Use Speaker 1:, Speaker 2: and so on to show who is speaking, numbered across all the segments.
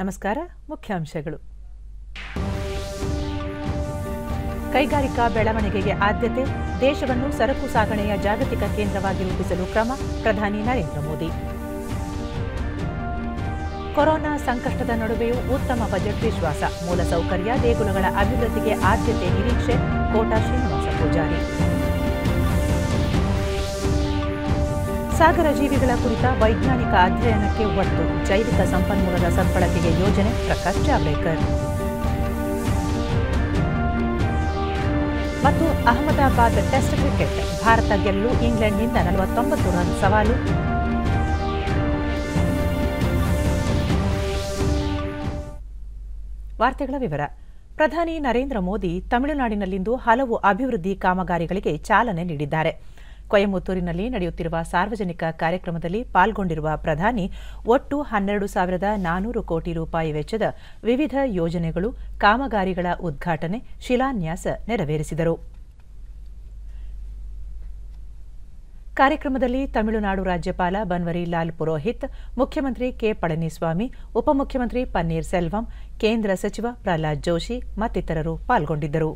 Speaker 1: ನಮಸ್ಕಾರ. ಮುಖ್ಯಾಂಶಗಳು. ಕೈಗಾರಿಕಾ ಬೆಳವಣಿಗೆಗೆ ಆದ್ಯತೆ, ದೇಶವನ್ನು ಸರಕು ಸಾಗಣೆಯ ಜಾಗತಿಕ ಕೇಂದ್ರವಾಗಿ ರೂಪಿಸಲು ಕ್ರಮ, ಪ್ರಧಾನಿ ನರೇಂದ್ರ ಮೋದಿ. ಕೊರೋನಾ ಸಂಕಷ್ಟದ ನಡುವೆಯೂ ಉತ್ತಮ ಬಜೆಟ್ ವಿಶ್ವಾಸ, ಮೂಲಸೌಕರ್ಯ, ದೇಗುಲಗಳ ಅಭಿವೃದ್ಧಿಗೆ ಆದ್ಯತೆ ನಿರೀಕ್ಷೆ, ಕೋಟಾ ಶ್ರೀನಿವಾಸ ಪೂಜಾರಿ. ಸಾಗರ ಜೀವಿಗಳ ಕುರಿತ ವೈಜ್ಞಾನಿಕ ಅಧ್ಯಯನಕ್ಕೆ ಒತ್ತು, ಜೈವಿಕ ಸಂಪನ್ಮೂಲದ ಸದ್ಬಳಕೆಗೆ ಯೋಜನೆ, ಪ್ರಕಾಶ್ ಜಾವಡೇಕರ್. ಮತ್ತು ಅಹಮದಾಬಾದ್ ಟೆಸ್ಟ್ ಕ್ರಿಕೆಟ್, ಭಾರತ ಗೆಲ್ಲಲು ಇಂಗ್ಲೆಂಡ್ನಿಂದ 49 ರನ್ ಸವಾಲು. ವಾರ್ತೆಗಳ ವಿವರ. ಪ್ರಧಾನಿ ನರೇಂದ್ರ ಮೋದಿ ತಮಿಳುನಾಡಿನಲ್ಲಿಂದು ಹಲವು ಅಭಿವೃದ್ಧಿ ಕಾಮಗಾರಿಗಳಿಗೆ ಚಾಲನೆ ನೀಡಿದ್ದಾರೆ. ಕೊಯಮತ್ತೂರಿನಲ್ಲಿ ನಡೆಯುತ್ತಿರುವ ಸಾರ್ವಜನಿಕ ಕಾರ್ಯಕ್ರಮದಲ್ಲಿ ಪಾಲ್ಗೊಂಡಿರುವ ಪ್ರಧಾನಿ ಒಟ್ಟು 12,400 ಕೋಟಿ ರೂಪಾಯಿ ವೆಚ್ಚದ ವಿವಿಧ ಯೋಜನೆಗಳು, ಕಾಮಗಾರಿಗಳ ಉದ್ಘಾಟನೆ, ಶಿಲಾನ್ಯಾಸ ನೆರವೇರಿಸಿದರು. ಕಾರ್ಯಕ್ರಮದಲ್ಲಿ ತಮಿಳುನಾಡು ರಾಜ್ಯಪಾಲ ಬನ್ವರಿಲಾಲ್ ಪುರೋಹಿತ್, ಮುಖ್ಯಮಂತ್ರಿ ಕೆ ಪಳನಿಸ್ವಾಮಿ, ಉಪಮುಖ್ಯಮಂತ್ರಿ ಪನ್ನೀರ್ ಸೆಲ್ವಂ, ಕೇಂದ್ರ ಸಚಿವ ಪ್ರಹ್ಲಾದ್ ಜೋಶಿ ಮತ್ತಿತರರು ಪಾಲ್ಗೊಂಡಿದ್ದರು.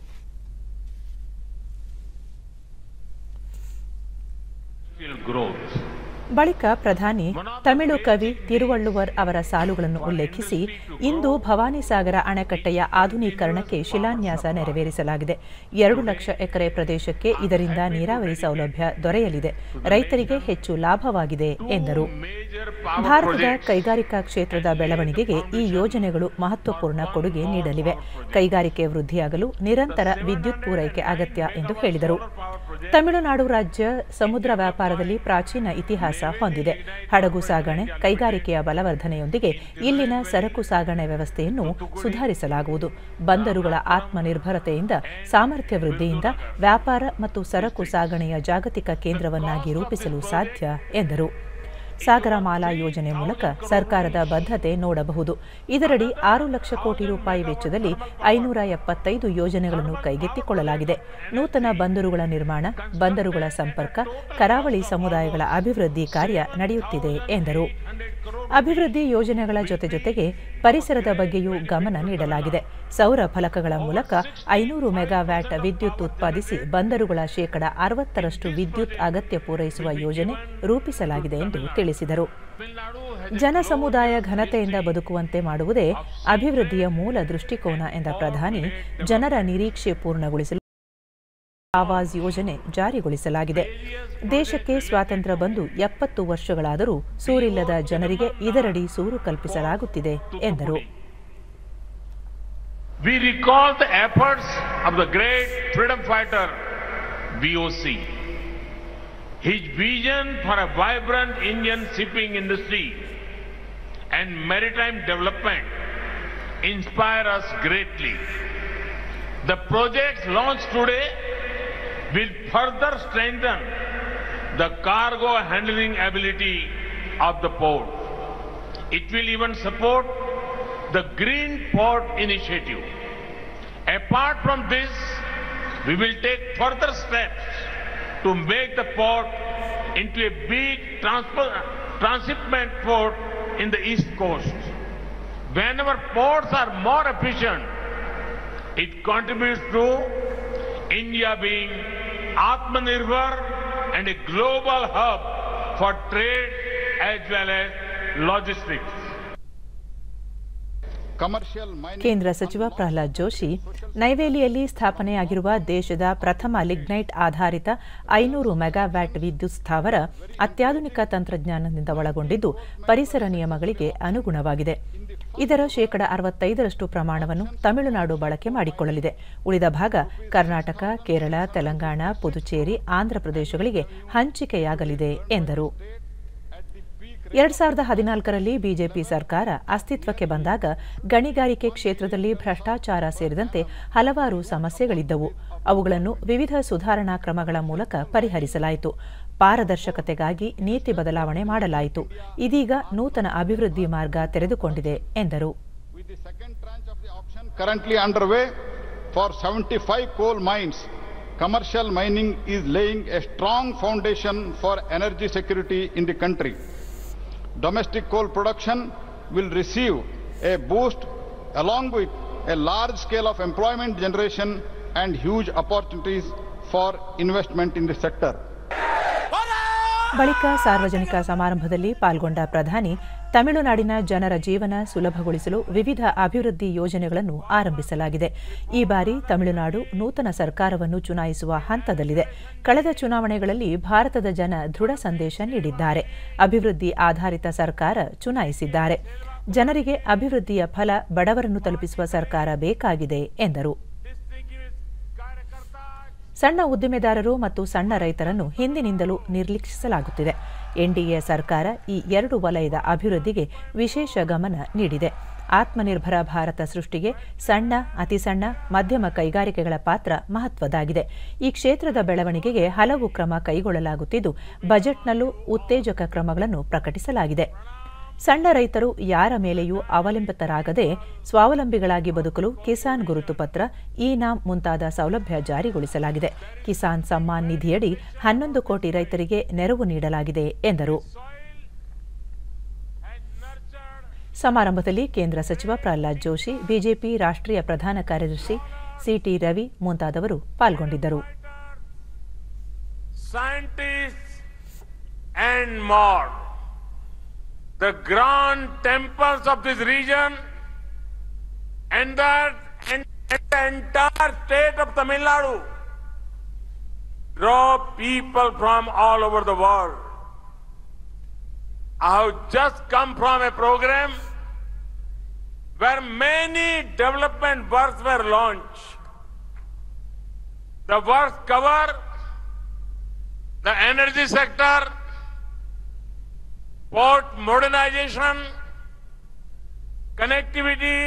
Speaker 1: ಬಳಿಕ ಪ್ರಧಾನಿ ತಮಿಳು ಕವಿ ತಿರುವಳ್ಳುವರ್ ಅವರ ಸಾಲುಗಳನ್ನು ಉಲ್ಲೇಖಿಸಿ, ಇಂದು ಭವಾನಿಸಾಗರ ಅಣೆಕಟ್ಟೆಯ ಆಧುನೀಕರಣಕ್ಕೆ ಶಿಲಾನ್ಯಾಸ ನೆರವೇರಿಸಲಾಗಿದೆ. 2 ಲಕ್ಷ ಎಕರೆ ಪ್ರದೇಶಕ್ಕೆ ಇದರಿಂದ ನೀರಾವರಿ ಸೌಲಭ್ಯ ದೊರೆಯಲಿದೆ, ರೈತರಿಗೆ ಹೆಚ್ಚು ಲಾಭವಾಗಿದೆ ಎಂದರು. ಭಾರತದ ಕೈಗಾರಿಕಾ ಕ್ಷೇತ್ರದ ಬೆಳವಣಿಗೆಗೆ ಈ ಯೋಜನೆಗಳು ಮಹತ್ವಪೂರ್ಣ ಕೊಡುಗೆ ನೀಡಲಿವೆ. ಕೈಗಾರಿಕೆ ವೃದ್ಧಿಯಾಗಲು ನಿರಂತರ ವಿದ್ಯುತ್ ಪೂರೈಕೆ ಅಗತ್ಯ ಎಂದು ಹೇಳಿದರು. ತಮಿಳುನಾಡು ರಾಜ್ಯ ಸಮುದ್ರ ವ್ಯಾಪಾರದಲ್ಲಿ ಪ್ರಾಚೀನ ಇತಿಹಾಸ ಹೊಂದಿದೆ. ಹಡಗು ಸಾಗಣೆ, ಕೈಗಾರಿಕೆಯ ಬಲವರ್ಧನೆಯೊಂದಿಗೆ ಇಲ್ಲಿನ ಸರಕು ಸಾಗಣೆ ವ್ಯವಸ್ಥೆಯನ್ನು ಸುಧಾರಿಸಲಾಗುವುದು. ಬಂದರುಗಳ ಆತ್ಮನಿರ್ಭರತೆಯಿಂದ, ಸಾಮರ್ಥ್ಯ ವೃದ್ಧಿಯಿಂದ ವ್ಯಾಪಾರ ಮತ್ತು ಸರಕು ಸಾಗಣೆಯ ಜಾಗತಿಕ ಕೇಂದ್ರವನ್ನಾಗಿ ರೂಪಿಸಲು ಸಾಧ್ಯ ಎಂದರು. ಸಾಗರಮಾಲಾ ಯೋಜನೆ ಮೂಲಕ ಸರ್ಕಾರದ ಬದ್ಧತೆ ನೋಡಬಹುದು. ಇದರಡಿ 6 ಲಕ್ಷ ಕೋಟಿ ರೂಪಾಯಿ ವೆಚ್ಚದಲ್ಲಿ 575 ಯೋಜನೆಗಳನ್ನು ಕೈಗೆತ್ತಿಕೊಳ್ಳಲಾಗಿದೆ. ನೂತನ ಬಂದರುಗಳ ನಿರ್ಮಾಣ, ಬಂದರುಗಳ ಸಂಪರ್ಕ, ಕರಾವಳಿ ಸಮುದಾಯಗಳ ಅಭಿವೃದ್ಧಿ ಕಾರ್ಯ ನಡೆಯುತ್ತಿದೆ ಎಂದರು. ಅಭಿವೃದ್ಧಿ ಯೋಜನೆಗಳ ಜೊತೆಗೆ ಪರಿಸರದ ಬಗ್ಗೆಯೂ ಗಮನ ನೀಡಲಾಗಿದೆ. ಸೌರ ಫಲಕಗಳ ಮೂಲಕ 500 ಮೆಗಾವ್ಯಾಟ್ ವಿದ್ಯುತ್ ಉತ್ಪಾದಿಸಿ ಬಂದರುಗಳ 60% ವಿದ್ಯುತ್ ಅಗತ್ಯ ಪೂರೈಸುವ ಯೋಜನೆ ರೂಪಿಸಲಾಗಿದೆ ಎಂದು ತಿಳಿಸಿದರು. ಜನಸಮುದಾಯ ಘನತೆಯಿಂದ ಬದುಕುವಂತೆ ಮಾಡುವುದೇ ಅಭಿವೃದ್ಧಿಯ ಮೂಲ ದೃಷ್ಟಿಕೋನ ಎಂದ ಪ್ರಧಾನಿ, ಜನರ ನಿರೀಕ್ಷೆ ಪೂರ್ಣಗೊಳಿಸಲು ಆವಾಸ್ ಯೋಜನೆ ಜಾರಿಗೊಳಿಸಲಾಗಿದೆ. ದೇಶಕ್ಕೆ ಸ್ವಾತಂತ್ರ್ಯ ಬಂದು 70 ವರ್ಷಗಳಾದರೂ ಸೂರಿಲ್ಲದ ಜನರಿಗೆ ಇದರಡಿ ಸೂರು ಕಲ್ಪಿಸಲಾಗುತ್ತಿದೆ ಎಂದರು.
Speaker 2: We recall the efforts of the great freedom fighter VOC. His vision for a vibrant Indian shipping industry and maritime development inspire us greatly. The projects launched today will further strengthen the cargo handling ability of the port. It will even support the Green Port Initiative. Apart from this, we will take further steps to make the port into a big transshipment port in the East Coast. Whenever ports are more efficient, it contributes to India being Atmanirbhar and a global hub for trade as well as logistics.
Speaker 1: ಕೇಂದ್ರ ಸಚಿವ ಪ್ರಹ್ಲಾದ್ ಜೋಶಿ, ನೈವೇಲಿಯಲ್ಲಿ ಸ್ಥಾಪನೆಯಾಗಿರುವ ದೇಶದ ಪ್ರಥಮ lignite ಆಧಾರಿತ 500 megawatt ವಿದ್ಯುತ್ ಸ್ಥಾವರ ಅತ್ಯಾಧುನಿಕ ತಂತ್ರಜ್ಞಾನದಿಂದ ಒಳಗೊಂಡಿದ್ದು, ಪರಿಸರ ನಿಯಮಗಳಿಗೆ ಅನುಗುಣವಾಗಿದೆ. ಇದರ 65% ಪ್ರಮಾಣವನ್ನು ತಮಿಳುನಾಡು ಬಳಕೆ ಮಾಡಿಕೊಳ್ಳಲಿದೆ. ಉಳಿದ ಭಾಗ ಕರ್ನಾಟಕ, ಕೇರಳ, ತೆಲಂಗಾಣ, ಪುದುಚೇರಿ, ಆಂಧ್ರಪ್ರದೇಶಗಳಿಗೆ ಹಂಚಿಕೆಯಾಗಲಿದೆ ಎಂದರು. 2014ರಲ್ಲಿ ಬಿಜೆಪಿ ಸರ್ಕಾರ ಅಸ್ತಿತ್ವಕ್ಕೆ ಬಂದಾಗ ಗಣಿಗಾರಿಕೆ ಕ್ಷೇತ್ರದಲ್ಲಿ ಭ್ರಷ್ಟಾಚಾರ ಸೇರಿದಂತೆ ಹಲವಾರು ಸಮಸ್ಯೆಗಳಿದ್ದವು. ಅವುಗಳನ್ನು ವಿವಿಧ ಸುಧಾರಣಾ ಕ್ರಮಗಳ ಮೂಲಕ ಪರಿಹರಿಸಲಾಯಿತು. ಪಾರದರ್ಶಕತೆಗಾಗಿ ನೀತಿ ಬದಲಾವಣೆ ಮಾಡಲಾಯಿತು. ಇದೀಗ ನೂತನ ಅಭಿವೃದ್ಧಿ ಮಾರ್ಗ ತೆರೆದುಕೊಂಡಿದೆ ಎಂದರು.
Speaker 3: Commercial mining is laying a strong foundation for energy security in the country. Domestic coal production will receive a boost along with a large scale of employment generation and huge opportunities for investment in the sector.
Speaker 1: ಬಳಿಕ ಸಾರ್ವಜನಿಕ ಸಮಾರಂಭದಲ್ಲಿ ಪಾಲ್ಗೊಂಡ ಪ್ರಧಾನಿ ತಮಿಳುನಾಡಿನ ಜನರ ಜೀವನ ಸುಲಭಗೊಳಿಸಲು ವಿವಿಧ ಅಭಿವೃದ್ಧಿ ಯೋಜನೆಗಳನ್ನು ಆರಂಭಿಸಲಾಗಿದೆ. ಈ ಬಾರಿ ತಮಿಳುನಾಡು ನೂತನ ಸರ್ಕಾರವನ್ನು ಚುನಾಯಿಸುವ ಹಂತದಲ್ಲಿದೆ. ಕಳೆದ ಚುನಾವಣೆಗಳಲ್ಲಿ ಭಾರತದ ಜನ ದೃಢ ಸಂದೇಶ ನೀಡಿದ್ದಾರೆ. ಅಭಿವೃದ್ಧಿ ಆಧಾರಿತ ಸರ್ಕಾರ ಚುನಾಯಿಸಿದ್ದಾರೆ. ಜನರಿಗೆ ಅಭಿವೃದ್ಧಿಯ ಫಲ ಬಡವರನ್ನು ತಲುಪಿಸುವ ಸರ್ಕಾರ ಬೇಕಾಗಿದೆ ಎಂದರು. ಸಣ್ಣ ಉದ್ದಿಮೆದಾರರು ಮತ್ತು ಸಣ್ಣ ರೈತರನ್ನು ಹಿಂದಿನಿಂದಲೂ ನಿರ್ಲಕ್ಷಿಸಲಾಗುತ್ತಿದೆ. ಎನ್ಡಿಎ ಸರ್ಕಾರ ಈ ಎರಡು ವಲಯದ ಅಭಿವೃದ್ಧಿಗೆ ವಿಶೇಷ ಗಮನ ನೀಡಿದೆ. ಆತ್ಮನಿರ್ಭರ ಭಾರತ ಸೃಷ್ಟಿಗೆ ಸಣ್ಣ, ಅತಿಸಣ್ಣ, ಮಧ್ಯಮ ಕೈಗಾರಿಕೆಗಳ ಪಾತ್ರ ಮಹತ್ವದಾಗಿದೆ. ಈ ಕ್ಷೇತ್ರದ ಬೆಳವಣಿಗೆಗೆ ಹಲವು ಕ್ರಮ ಕೈಗೊಳ್ಳಲಾಗುತ್ತಿದ್ದು, ಬಜೆಟ್ನಲ್ಲೂ ಉತ್ತೇಜಕ ಕ್ರಮಗಳನ್ನು ಪ್ರಕಟಿಸಲಾಗಿದೆ. ಸಣ್ಣ ರೈತರು ಯಾರ ಮೇಲೆಯೂ ಅವಲಂಬಿತರಾಗದೆ ಸ್ವಾವಲಂಬಿಗಳಾಗಿ ಬದುಕಲು ಕಿಸಾನ್ ಗುರುತು ಪತ್ರ, ಇ-ನಾಮ್ ಮುಂತಾದ ಸೌಲಭ್ಯ ಜಾರಿಗೊಳಿಸಲಾಗಿದೆ. ಕಿಸಾನ್ ಸಮ್ಮಾನ್ ನಿಧಿಯಡಿ 11 ಕೋಟಿ ರೈತರಿಗೆ ನೆರವು ನೀಡಲಾಗಿದೆ ಎಂದರು. ಸಮಾರಂಭದಲ್ಲಿ ಕೇಂದ್ರ ಸಚಿವ ಪ್ರಹ್ಲಾದ್ ಜೋಶಿ, ಬಿಜೆಪಿ ರಾಷ್ಟ್ರೀಯ ಪ್ರಧಾನ ಕಾರ್ಯದರ್ಶಿ ಸಿಟಿ ರವಿ ಮುಂತಾದವರು ಪಾಲ್ಗೊಂಡಿದ್ದರು.
Speaker 2: The grand temples of this region and the entire state of Tamil Nadu draw people from all over the world. I have just come from a program where many development works were launched. The works cover the energy sector, port modernization, connectivity,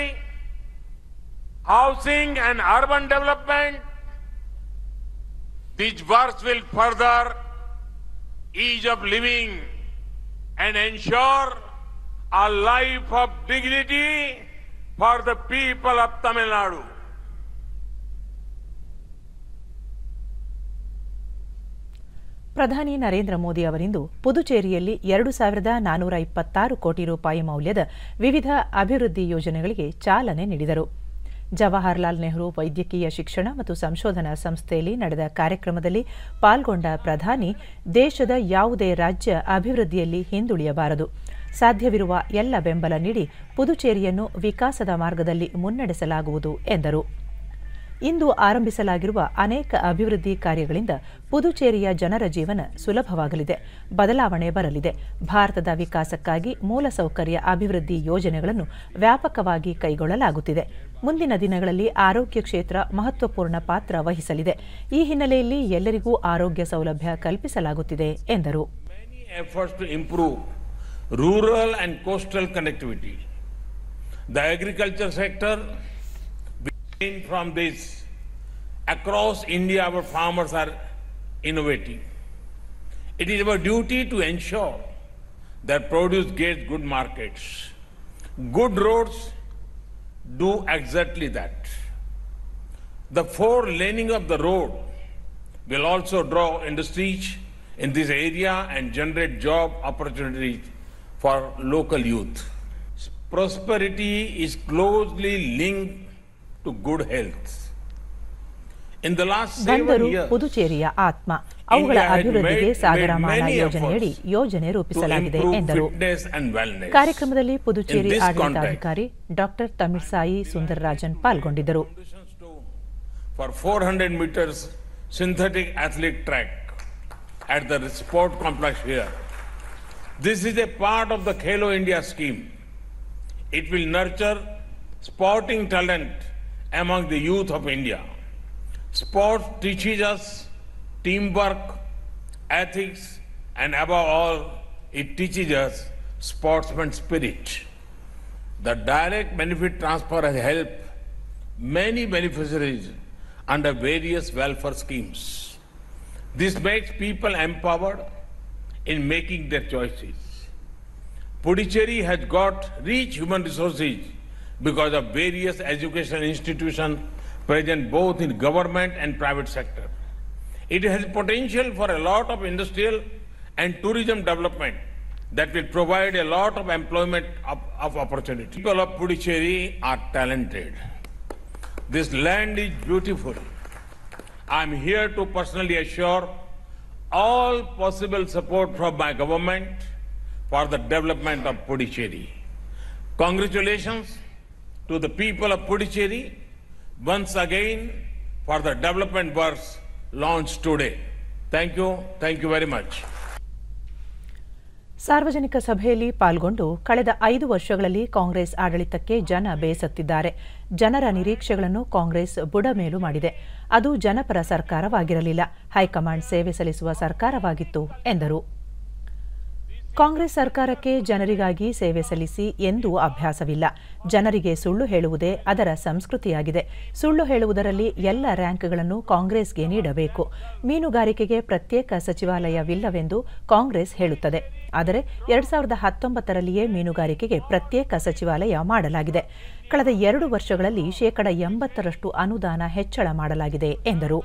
Speaker 2: housing and urban development. These works will further ease of living and ensure a life of dignity for the people of Tamil Nadu.
Speaker 1: ಪ್ರಧಾನಿ ನರೇಂದ್ರ ಮೋದಿ ಅವರಿಂದು ಪುದುಚೇರಿಯಲ್ಲಿ 2426 ಕೋಟಿ ರೂಪಾಯಿ ಮೌಲ್ಯದ ವಿವಿಧ ಅಭಿವೃದ್ಧಿ ಯೋಜನೆಗಳಿಗೆ ಚಾಲನೆ ನೀಡಿದರು. ಜವಾಹರಲಾಲ್ ನೆಹರು ವೈದ್ಯಕೀಯ ಶಿಕ್ಷಣ ಮತ್ತು ಸಂಶೋಧನಾ ಸಂಸ್ಥೆಯಲ್ಲಿ ನಡೆದ ಕಾರ್ಯಕ್ರಮದಲ್ಲಿ ಪಾಲ್ಗೊಂಡ ಪ್ರಧಾನಿ, ದೇಶದ ಯಾವುದೇ ರಾಜ್ಯ ಅಭಿವೃದ್ಧಿಯಲ್ಲಿ ಹಿಂದುಳಿಯಬಾರದು. ಸಾಧ್ಯವಿರುವ ಎಲ್ಲ ಬೆಂಬಲ ನೀಡಿ ಪುದುಚೇರಿಯನ್ನು ವಿಕಾಸದ ಮಾರ್ಗದಲ್ಲಿ ಮುನ್ನಡೆಸಲಾಗುವುದು ಎಂದರು. ಇಂದು ಆರಂಭಿಸಲಾಗಿರುವ ಅನೇಕ ಅಭಿವೃದ್ಧಿ ಕಾರ್ಯಗಳಿಂದ ಪುದುಚೇರಿಯ ಜನರ ಜೀವನ ಸುಲಭವಾಗಲಿದೆ, ಬದಲಾವಣೆ ಬರಲಿದೆ. ಭಾರತದ ವಿಕಾಸಕ್ಕಾಗಿ ಮೂಲಸೌಕರ್ಯ ಅಭಿವೃದ್ಧಿ ಯೋಜನೆಗಳನ್ನು ವ್ಯಾಪಕವಾಗಿ ಕೈಗೊಳ್ಳಲಾಗುತ್ತಿದೆ. ಮುಂದಿನ ದಿನಗಳಲ್ಲಿ ಆರೋಗ್ಯ ಕ್ಷೇತ್ರ ಮಹತ್ವಪೂರ್ಣ ಪಾತ್ರ ವಹಿಸಲಿದೆ. ಈ ಹಿನ್ನೆಲೆಯಲ್ಲಿ ಎಲ್ಲರಿಗೂ ಆರೋಗ್ಯ ಸೌಲಭ್ಯ ಕಲ್ಪಿಸಲಾಗುತ್ತಿದೆ ಎಂದರು.
Speaker 2: Rural and coastal connectivity. The agriculture sector, from this, across India our farmers are innovating. It is our duty to ensure that produce gets good markets. Good roads do exactly that. The 4-laning of the road will also draw industries in this area and generate job opportunities for local youth. Prosperity is closely linked to good health. In the last 7 years,
Speaker 1: ಪುದುಚೇರಿಯ ಆತ್ಮ, ಅವುಗಳ ಅಭಿವೃದ್ಧಿಗೆ ಸಾಗರಮಾಲಾ ಯೋಜನೆಯಡಿ ಯೋಜನೆ ರೂಪಿಸಲಾಗಿದೆ ಎಂದರು. ಕಾರ್ಯಕ್ರಮದಲ್ಲಿ ಪುದುಚೇರಿ ಆಡಳಿತಾಧಿಕಾರಿ doctor Tamilisai Soundararajan ಪಾಲ್ಗೊಂಡಿದ್ದರು.
Speaker 2: For 400 meters synthetic athletic track at the sport complex here. This is a part of the Khelo India scheme. It will nurture sporting talent among the youth of India. Sport teaches us teamwork, ethics, and above all, it teaches us sportsman spirit. The direct benefit transfer has helped many beneficiaries under various welfare schemes. This makes people empowered in making their choices. Puducherry has got rich human resources because of various educational institutions present both in government and private sector. It has potential for a lot of industrial and tourism development that will provide a lot of employment of opportunity. People of Puducherry are talented. This land is beautiful. I am here to personally assure all possible support from my government for the development of Puducherry. Congratulations to the people of Puducherry once again for the development works launched today. Thank you very much.
Speaker 1: ಸಾರ್ವಜನಿಕ ಸಭೆಯಲ್ಲಿ ಪಾಲ್ಗೊಂಡು ಕಳೆದ 5 ವರ್ಷಗಳಲ್ಲಿ ಕಾಂಗ್ರೆಸ್ ಆಡಳಿತಕ್ಕೆ ಜನ ಬೇಸತ್ತಿದ್ದಾರೆ. ಜನರ ನಿರೀಕ್ಷೆಗಳನ್ನು ಕಾಂಗ್ರೆಸ್ ಬುಡಮೇಲು ಮಾಡಿದೆ. ಅದು ಜನಪರ ಸರ್ಕಾರವಾಗಿರಲಿಲ್ಲ, ಹೈಕಮಾಂಡ್ ಸೇವೆ ಸಲ್ಲಿಸುವ ಸರ್ಕಾರವಾಗಿತ್ತು ಎಂದರು. ಕಾಂಗ್ರೆಸ್ ಸರ್ಕಾರಕ್ಕೆ ಜನರಿಗಾಗಿ ಸೇವೆ ಸಲ್ಲಿಸಿ ಎಂದೂ ಅಭ್ಯಾಸವಿಲ್ಲ. ಜನರಿಗೆ ಸುಳ್ಳು ಹೇಳುವುದೇ ಅದರ ಸಂಸ್ಕೃತಿಯಾಗಿದೆ. ಸುಳ್ಳು ಹೇಳುವುದರಲ್ಲಿ ಎಲ್ಲ ರ್ಯಾಂಕ್ಗಳನ್ನು ಕಾಂಗ್ರೆಸ್ಗೆ ನೀಡಬೇಕು. ಮೀನುಗಾರಿಕೆಗೆ ಪ್ರತ್ಯೇಕ ಸಚಿವಾಲಯವಿಲ್ಲವೆಂದು ಕಾಂಗ್ರೆಸ್ ಹೇಳುತ್ತದೆ. ಆದರೆ 2019ರಲ್ಲಿಯೇ ಮೀನುಗಾರಿಕೆಗೆ ಪ್ರತ್ಯೇಕ ಸಚಿವಾಲಯ ಮಾಡಲಾಗಿದೆ. ಕಳೆದ 2 ವರ್ಷಗಳಲ್ಲಿ 80% ಅನುದಾನ ಹೆಚ್ಚಳ ಮಾಡಲಾಗಿದೆ ಎಂದರು.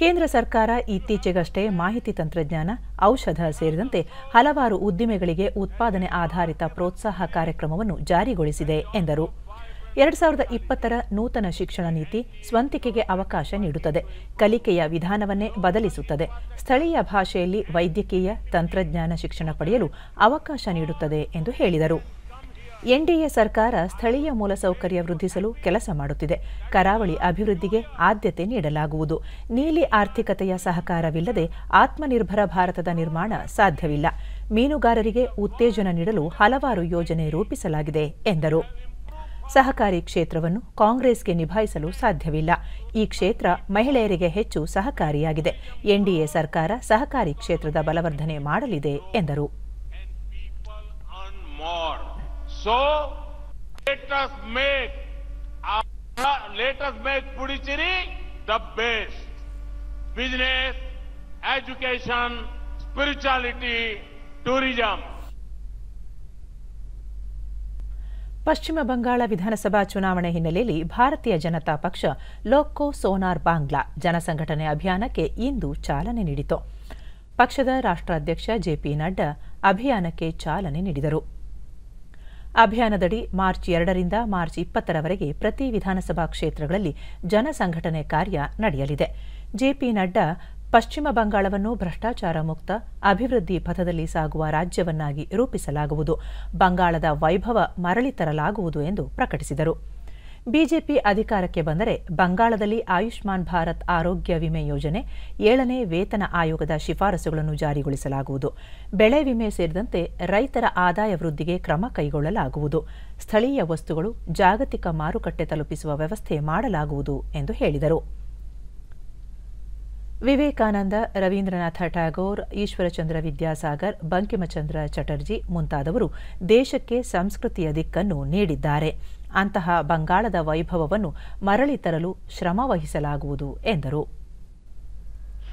Speaker 1: ಕೇಂದ್ರ ಸರ್ಕಾರ ಇತ್ತೀಚೆಗಷ್ಟೇ ಮಾಹಿತಿ ತಂತ್ರಜ್ಞಾನ, ಔಷಧ ಸೇರಿದಂತೆ ಹಲವಾರು ಉದ್ದಿಮೆಗಳಿಗೆ ಉತ್ಪಾದನೆ ಆಧಾರಿತ ಪ್ರೋತ್ಸಾಹ ಕಾರ್ಯಕ್ರಮವನ್ನು ಜಾರಿಗೊಳಿಸಿದೆ ಎಂದರು. 2020ರ ನೂತನ ಶಿಕ್ಷಣ ನೀತಿ ಸ್ವಂತಿಕೆಗೆ ಅವಕಾಶ ನೀಡುತ್ತದೆ. ಕಲಿಕೆಯ ವಿಧಾನವನ್ನೇ ಬದಲಿಸುತ್ತದೆ. ಸ್ಥಳೀಯ ಭಾಷೆಯಲ್ಲಿ ವೈದ್ಯಕೀಯ, ತಂತ್ರಜ್ಞಾನ ಶಿಕ್ಷಣ ಪಡೆಯಲು ಅವಕಾಶ ನೀಡುತ್ತದೆ ಎಂದು ಹೇಳಿದರು. ಎನ್ಡಿಎ ಸರ್ಕಾರ ಸ್ಥಳೀಯ ಮೂಲಸೌಕರ್ಯ ವೃದ್ಧಿಸಲು ಕೆಲಸ ಮಾಡುತ್ತಿದೆ. ಕರಾವಳಿ ಅಭಿವೃದ್ಧಿಗೆ ಆದ್ಯತೆ ನೀಡಲಾಗುವುದು. ನೀಲಿ ಆರ್ಥಿಕತೆಯ ಸಹಕಾರವಿಲ್ಲದೆ ಆತ್ಮನಿರ್ಭರ ಭಾರತದ ನಿರ್ಮಾಣ ಸಾಧ್ಯವಿಲ್ಲ. ಮೀನುಗಾರರಿಗೆ ಉತ್ತೇಜನ ನೀಡಲು ಹಲವಾರು ಯೋಜನೆ ರೂಪಿಸಲಾಗಿದೆ ಎಂದರು. ಸಹಕಾರಿ ಕ್ಷೇತ್ರವನ್ನು ಕಾಂಗ್ರೆಸ್ಗೆ ನಿಭಾಯಿಸಲು ಸಾಧ್ಯವಿಲ್ಲ. ಈ ಕ್ಷೇತ್ರ ಮಹಿಳೆಯರಿಗೆ ಹೆಚ್ಚು ಸಹಕಾರಿಯಾಗಿದೆ. ಎನ್ಡಿಎ ಸರ್ಕಾರ ಸಹಕಾರಿ ಕ್ಷೇತ್ರದ ಬಲವರ್ಧನೆ ಮಾಡಲಿದೆ ಎಂದರು.
Speaker 2: So let us make Puducherry the best. Business, education, spirituality, tourism.
Speaker 1: ಪಶ್ಚಿಮ ಬಂಗಾಳ ವಿಧಾನಸಭಾ ಚುನಾವಣೆ ಹಿನ್ನೆಲೆಯಲ್ಲಿ ಭಾರತೀಯ ಜನತಾ ಪಕ್ಷ ಲೋಕೋ ಸೋನಾರ್ ಬಾಂಗ್ಲಾ ಜನಸಂಘಟನೆ ಅಭಿಯಾನಕ್ಕೆ ಇಂದು ಚಾಲನೆ ನೀಡಿತು. ಪಕ್ಷದ ರಾಷ್ಟ್ರಾಧ್ಯಕ್ಷ ಜೆಪಿ ನಡ್ಡಾ ಅಭಿಯಾನಕ್ಕೆ ಚಾಲನೆ ನೀಡಿದರು. ಅಭಿಯಾನದಡಿ ಮಾರ್ಚ್ 2ರಿಂದ ಮಾರ್ಚ್ 20ರವರೆಗೆ ಪ್ರತಿ ವಿಧಾನಸಭಾ ಕ್ಷೇತ್ರಗಳಲ್ಲಿ ಜನಸಂಘಟನೆ ಕಾರ್ಯ ನಡೆಯಲಿದೆ. ಜೆಪಿ ನಡ್ಡಾ ಪಶ್ಚಿಮ ಬಂಗಾಳವನ್ನು ಭ್ರಷ್ಟಾಚಾರ ಮುಕ್ತ ಅಭಿವೃದ್ಧಿ ಪಥದಲ್ಲಿ ಸಾಗುವ ರಾಜ್ಯವನ್ನಾಗಿ ರೂಪಿಸಲಾಗುವುದು, ಬಂಗಾಳದ ವೈಭವ ಮರಳಿ ತರಲಾಗುವುದು ಎಂದು ಪ್ರಕಟಿಸಿದರು. ಬಿಜೆಪಿ ಅಧಿಕಾರಕ್ಕೆ ಬಂದರೆ ಬಂಗಾಳದಲ್ಲಿ ಆಯುಷ್ಮಾನ್ ಭಾರತ್ ಆರೋಗ್ಯ ವಿಮೆ ಯೋಜನೆ, 7ನೇ ವೇತನ ಆಯೋಗದ ಶಿಫಾರಸುಗಳನ್ನು ಜಾರಿಗೊಳಿಸಲಾಗುವುದು. ಬೆಳೆ ವಿಮೆ ಸೇರಿದಂತೆ ರೈತರ ಆದಾಯ ವೃದ್ಧಿಗೆ ಕ್ರಮ ಕೈಗೊಳ್ಳಲಾಗುವುದು. ಸ್ಥಳೀಯ ವಸ್ತುಗಳು ಜಾಗತಿಕ ಮಾರುಕಟ್ಟೆ ತಲುಪಿಸುವ ವ್ಯವಸ್ಥೆ ಮಾಡಲಾಗುವುದು ಎಂದು ಹೇಳಿದರು. ವಿವೇಕಾನಂದ, ರವೀಂದ್ರನಾಥ ಟ್ಯಾಗೋರ್, ಈಶ್ವರಚಂದ್ರ ವಿದ್ಯಾಸಾಗರ್, ಬಂಕಿಮಚಂದ್ರ ಚಟರ್ಜಿ ಮುಂತಾದವರು ದೇಶಕ್ಕೆ ಸಂಸ್ಕೃತಿಯ ದಿಕ್ಕನ್ನು ನೀಡಿದ್ದಾರೆ. ಅಂತಹ ಬಂಗಾಳದ ವೈಭವವನ್ನು ಮರಳಿ ತರಲು ಶ್ರಮ ವಹಿಸಲಾಗುವುದು ಎಂದರು.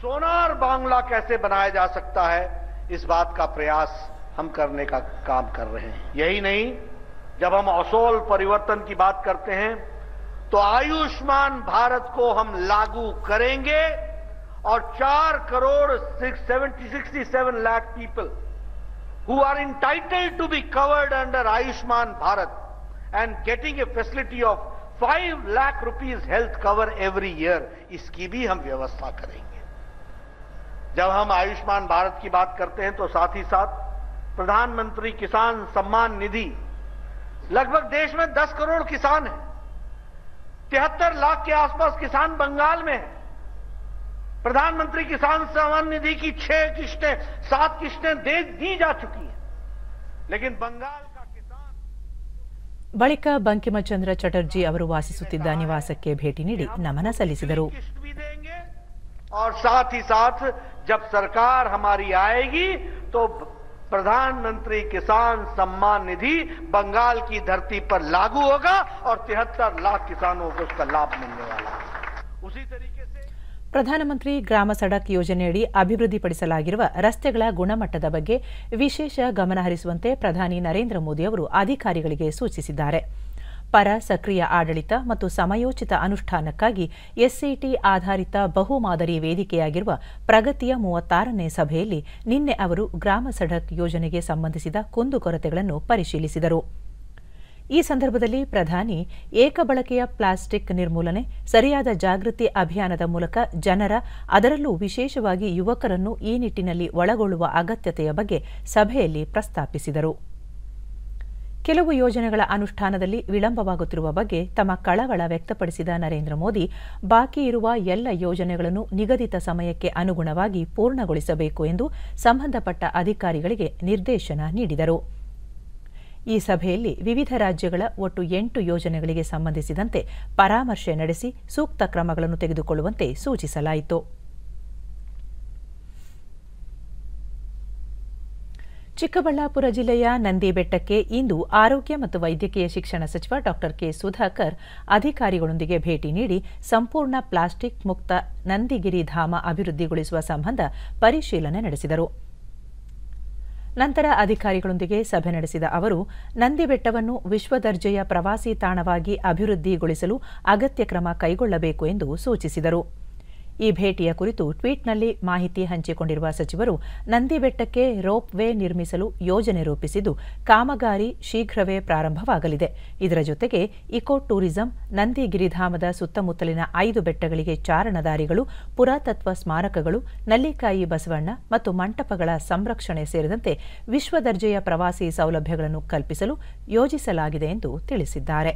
Speaker 4: सोनार बांग्ला कैसे बनाया जा सकता है, इस बात का प्रयास हम करने का काम कर रहे हैं. यही नहीं, जब हम असोल परिवर्तन की बात करते हैं तो आयुष्मान भारत को हम लागू करेंगे और 4,67 lakh people who are entitled to be covered under Ayushman Bharat and getting a facility of 5 lakh rupees health cover every year, इसकी भी हम व्यवस्था करेंगे. जब हम आयुष्मान भारत की बात करते हैं तो साथ ही साथ प्रधानमंत्री किसान सम्मान निधि, लगभग देश में 10 करोड़ किसान हैं. 73 लाख के आसपास किसान बंगाल में है. प्रधानमंत्री किसान सम्मान निधि की 6 किस्तें 7 किस्तें दी जा चुकी हैं, लेकिन बंगाल
Speaker 1: ಬಳಿಕ ಬಂಕಿಮಚಂದ್ರ ಚಟರ್ಜಿ ಅವರು ವಾಸಿಸುತ್ತಿದ್ದ ನಿವಾಸಕ್ಕೆ ಭೇಟಿ ನೀಡಿ ನಮನ ಸಲ್ಲಿಸಿದರು.
Speaker 4: और साथ ही साथ जब सरकार हमारी आएगी तो प्रधानमंत्री किसान सम्मान निधि बंगाल की धरती पर लागू होगा और 73 लाख किसानों को उसका लाभ मिलने वाला है. उसी तरीके से
Speaker 1: ಪ್ರಧಾನಮಂತ್ರಿ ಗ್ರಾಮ ಸಡಕ್ ಯೋಜನೆಯಡಿ ಅಭಿವೃದ್ಧಿಪಡಿಸಲಾಗಿರುವ ರಸ್ತೆಗಳ ಗುಣಮಟ್ಟದ ಬಗ್ಗೆ ವಿಶೇಷ ಗಮನ ಹರಿಸುವಂತೆ ಪ್ರಧಾನಿ ನರೇಂದ್ರ ಮೋದಿ ಅವರು ಅಧಿಕಾರಿಗಳಿಗೆ ಸೂಚಿಸಿದ್ದಾರೆ. ಪರ ಸಕ್ರಿಯ ಆಡಳಿತ ಮತ್ತು ಸಮಯೋಚಿತ ಅನುಷ್ಠಾನಕ್ಕಾಗಿ ಎಸ್ಸಿಟಿ ಆಧಾರಿತ ಬಹುಮಾದರಿ ವೇದಿಕೆಯಾಗಿರುವ ಪ್ರಗತಿಯ 36ನೇ ಸಭೆಯಲ್ಲಿ ನಿನ್ನೆ ಅವರು ಗ್ರಾಮ ಸಡಕ್ ಯೋಜನೆಗೆ ಸಂಬಂಧಿಸಿದ ಕುಂದುಕೊರತೆಗಳನ್ನು ಪರಿಶೀಲಿಸಿದರು. ಈ ಸಂದರ್ಭದಲ್ಲಿ ಪ್ರಧಾನಿ ಏಕಬಳಕೆಯ ಪ್ಲಾಸ್ಟಿಕ್ ನಿರ್ಮೂಲನೆ, ಸರಿಯಾದ ಜಾಗೃತಿ ಅಭಿಯಾನದ ಮೂಲಕ ಜನರ, ಅದರಲ್ಲೂ ವಿಶೇಷವಾಗಿ ಯುವಕರನ್ನು ಈ ನಿಟ್ಟಿನಲ್ಲಿ ಒಳಗೊಳ್ಳುವ ಅಗತ್ಯತೆಯ ಬಗ್ಗೆ ಸಭೆಯಲ್ಲಿ ಪ್ರಸ್ತಾಪಿಸಿದರು. ಕೆಲವು ಯೋಜನೆಗಳ ಅನುಷ್ಠಾನದಲ್ಲಿ ವಿಳಂಬವಾಗುತ್ತಿರುವ ಬಗ್ಗೆ ತಮ್ಮ ಕಳವಳ ವ್ಯಕ್ತಪಡಿಸಿದ ನರೇಂದ್ರ ಮೋದಿ, ಬಾಕಿ ಇರುವ ಎಲ್ಲ ಯೋಜನೆಗಳನ್ನು ನಿಗದಿತ ಸಮಯಕ್ಕೆ ಅನುಗುಣವಾಗಿ ಪೂರ್ಣಗೊಳಿಸಬೇಕು ಎಂದು ಸಂಬಂಧಪಟ್ಟ ಅಧಿಕಾರಿಗಳಿಗೆ ನಿರ್ದೇಶನ ನೀಡಿದರು. ಈ ಸಭೆಯಲ್ಲಿ ವಿವಿಧ ರಾಜ್ಯಗಳ ಒಟ್ಟು 8 ಯೋಜನೆಗಳಿಗೆ ಸಂಬಂಧಿಸಿದಂತೆ ಪರಾಮರ್ಶೆ ನಡೆಸಿ ಸೂಕ್ತ ಕ್ರಮಗಳನ್ನು ತೆಗೆದುಕೊಳ್ಳುವಂತೆ ಸೂಚಿಸಲಾಯಿತು. ಚಿಕ್ಕಬಳ್ಳಾಪುರ ಜಿಲ್ಲೆಯ ನಂದಿ ಬೆಟ್ಟಕ್ಕೆ ಇಂದು ಆರೋಗ್ಯ ಮತ್ತು ವೈದ್ಯಕೀಯ ಶಿಕ್ಷಣ ಸಚಿವ ಡಾ ಕೆ. ಸುಧಾಕರ್ ಅಧಿಕಾರಿಗಳೊಂದಿಗೆ ಭೇಟಿ ನೀಡಿ ಸಂಪೂರ್ಣ ಪ್ಲಾಸ್ಟಿಕ್ ಮುಕ್ತ ನಂದಿಗಿರಿ ಧಾಮ ಅಭಿವೃದ್ಧಿಗೊಳಿಸುವ ಸಂಬಂಧ ಪರಿಶೀಲನೆ ನಡೆಸಿದರು. ನಂತರ ಅಧಿಕಾರಿಗಳೊಂದಿಗೆ ಸಭೆ ನಡೆಸಿದ ಅವರು ನಂದಿ ಬೆಟ್ಟವನ್ನು ವಿಶ್ವದರ್ಜೆಯ ಪ್ರವಾಸಿ ತಾಣವಾಗಿ ಅಭಿವೃದ್ಧಿಗೊಳಿಸಲು ಅಗತ್ಯ ಕ್ರಮ ಕೈಗೊಳ್ಳಬೇಕು ಎಂದು ಸೂಚಿಸಿದರು. ಈ ಭೇಟಿಯ ಕುರಿತು ಟ್ವೀಟ್ನಲ್ಲಿ ಮಾಹಿತಿ ಹಂಚಿಕೊಂಡಿರುವ ಸಚಿವರು, ನಂದಿ ಬೆಟ್ಟಕ್ಕೆ ರೋಪ್ ವೇ ನಿರ್ಮಿಸಲು ಯೋಜನೆ ರೂಪಿಸಿದ್ದು ಕಾಮಗಾರಿ ಶೀಘ್ರವೇ ಪ್ರಾರಂಭವಾಗಲಿದೆ. ಇದರ ಜೊತೆಗೆ ಇಕೋ ಟೂರಿಸಂ, ನಂದಿ ಗಿರಿಧಾಮದ ಸುತ್ತಮುತ್ತಲಿನ 5 ಬೆಟ್ಟಗಳಿಗೆ ಚಾರಣದಾರಿಗಳು, ಪುರಾತತ್ವ ಸ್ಮಾರಕಗಳು, ನಲ್ಲಿಕಾಯಿ ಬಸವಣ್ಣ ಮತ್ತು ಮಂಟಪಗಳ ಸಂರಕ್ಷಣೆ ಸೇರಿದಂತೆ ವಿಶ್ವದರ್ಜೆಯ ಪ್ರವಾಸಿ ಸೌಲಭ್ಯಗಳನ್ನು ಕಲ್ಪಿಸಲು ಯೋಜಿಸಲಾಗಿದೆ ಎಂದು ತಿಳಿಸಿದ್ದಾರೆ.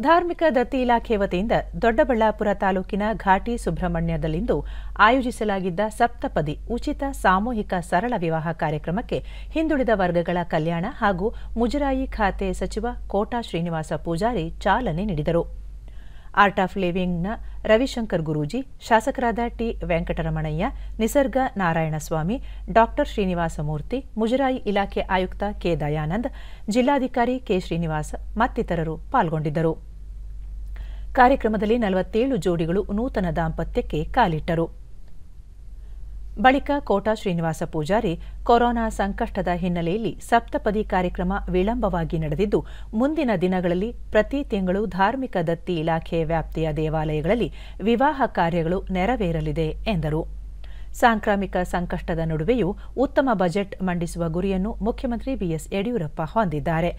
Speaker 1: ಧಾರ್ಮಿಕ ದತ್ತಿ ಇಲಾಖೆ ವತಿಯಿಂದ ದೊಡ್ಡಬಳ್ಳಾಪುರ ತಾಲೂಕಿನ ಘಾಟಿ ಸುಬ್ರಹ್ಮಣ್ಯದಲ್ಲಿಂದು ಆಯೋಜಿಸಲಾಗಿದ್ದ ಸಪ್ತಪದಿ ಉಚಿತ ಸಾಮೂಹಿಕ ಸರಳ ವಿವಾಹ ಕಾರ್ಯಕ್ರಮಕ್ಕೆ ಹಿಂದುಳಿದ ವರ್ಗಗಳ ಕಲ್ಯಾಣ ಹಾಗೂ ಮುಜರಾಯಿ ಖಾತೆ ಸಚಿವ ಕೋಟಾ ಶ್ರೀನಿವಾಸ ಪೂಜಾರಿ ಚಾಲನೆ ನೀಡಿದರು. ಆರ್ಟ್ ಆಫ್ ಲಿವಿಂಗ್ನ ರವಿಶಂಕರ್ ಗುರೂಜಿ, ಶಾಸಕರಾದ ಟಿ. ವೆಂಕಟರಮಣಯ್ಯ, ನಿಸರ್ಗ ನಾರಾಯಣಸ್ವಾಮಿ, ಡಾ. ಶ್ರೀನಿವಾಸ ಮೂರ್ತಿ, ಮುಜರಾಯಿ ಇಲಾಖೆ ಆಯುಕ್ತ ಕೆ. ದಯಾನಂದ್, ಜಿಲ್ಲಾಧಿಕಾರಿ ಕೆ. ಶ್ರೀನಿವಾಸ ಮತ್ತಿತರರು ಪಾಲ್ಗೊಂಡಿದ್ದರು. ಕಾರ್ಯಕ್ರಮದಲ್ಲಿ 47 ಜೋಡಿಗಳು ನೂತನ ದಾಂಪತ್ಯಕ್ಕೆ ಕಾಲಿಟ್ಟರು. ಬಳಿಕ ಕೋಟಾ ಶ್ರೀನಿವಾಸ ಪೂಜಾರಿ, ಕೊರೋನಾ ಸಂಕಷ್ಟದ ಹಿನ್ನೆಲೆಯಲ್ಲಿ ಸಪ್ತಪದಿ ಕಾರ್ಯಕ್ರಮ ವಿಳಂಬವಾಗಿ ನಡೆದಿದ್ದು, ಮುಂದಿನ ದಿನಗಳಲ್ಲಿ ಪ್ರತಿ ತಿಂಗಳು ಧಾರ್ಮಿಕ ದತ್ತಿ ಇಲಾಖೆ ವ್ಯಾಪ್ತಿಯ ದೇವಾಲಯಗಳಲ್ಲಿ ವಿವಾಹ ಕಾರ್ಯಗಳು ನೆರವೇರಲಿದೆ ಎಂದರು. ಸಾಂಕ್ರಾಮಿಕ ಸಂಕಷ್ಟದ ನಡುವೆಯೂ ಉತ್ತಮ ಬಜೆಟ್ ಮಂಡಿಸುವ ಗುರಿಯನ್ನು ಮುಖ್ಯಮಂತ್ರಿ ಬಿಎಸ್ ಯಡಿಯೂರಪ್ಪ ಹೊಂದಿದ್ದಾರೆ.